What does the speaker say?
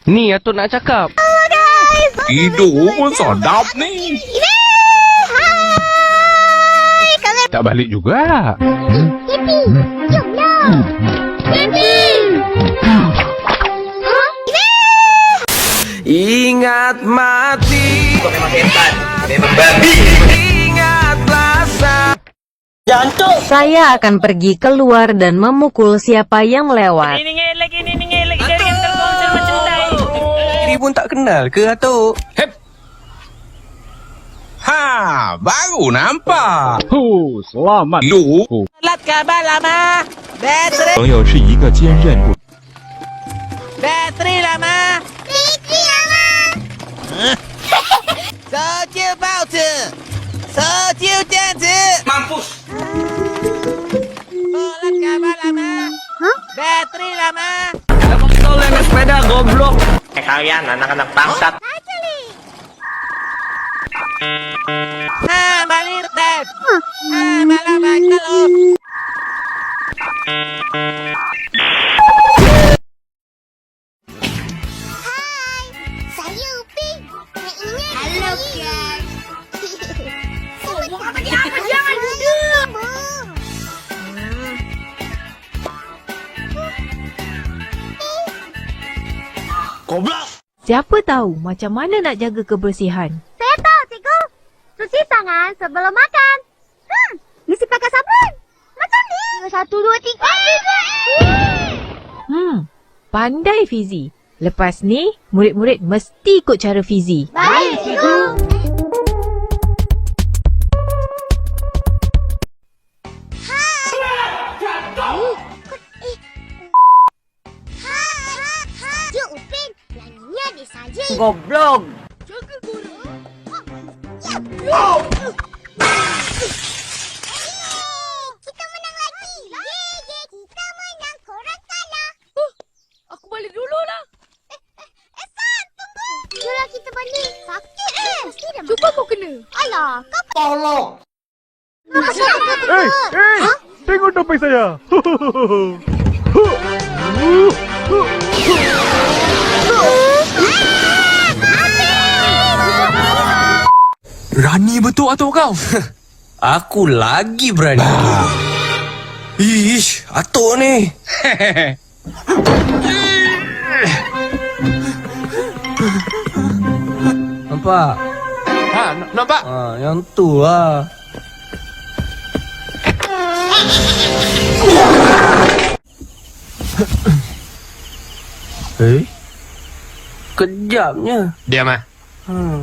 Ni Atuk nak cakap. Tidur pun sadap ni. Tak balik juga. Ingat mati. Kau memang setan. Memang babi. Ingatlah Saya akan pergi keluar dan memukul siapa yang melewat. Ini lagi dari yang terkonsel macam tai. Diri pun tak kenal ke Atuk? Hep. Ha, baru nampak. Selamat. Lu. Lat kabar lama. Bateri. 朋友是一个坚韧不 Bateri lama. Soju bautu. Soju janji. Mampus. Lat kabar lama. Bateri lama. Kau naik sepeda goblok. Kalian anak-anak bangsat. Balik Dad. Malah bakal lo. Saya Upin. Halo guys. Jangan duduk. Goblok. Siapa tahu macam mana nak jaga kebersihan? Saya tahu, Cikgu. Cuci tangan sebelum makan. Mesti pakai sabun. Macam ni. 1, 2, 3. Pandai Fizi. Lepas ni, murid-murid mesti ikut cara Fizi. Baik, Cikgu. Cik Upin, yang ini adik saja. Goblok. Kita menang lagi. Ye, kita menang. Korang kalah. Aku balik dulu lah. San, tunggu. Jomlah kita balik. Sakit Mesti dah Cuba kau kena. Alah, kau Tolong. Tengok topeng saya. Berani betul Atuk kau. Aku lagi berani. Ish, Atuk ni. Nampak? Ha, nampak? Yang tu lah. Kejapnya. Diam ah.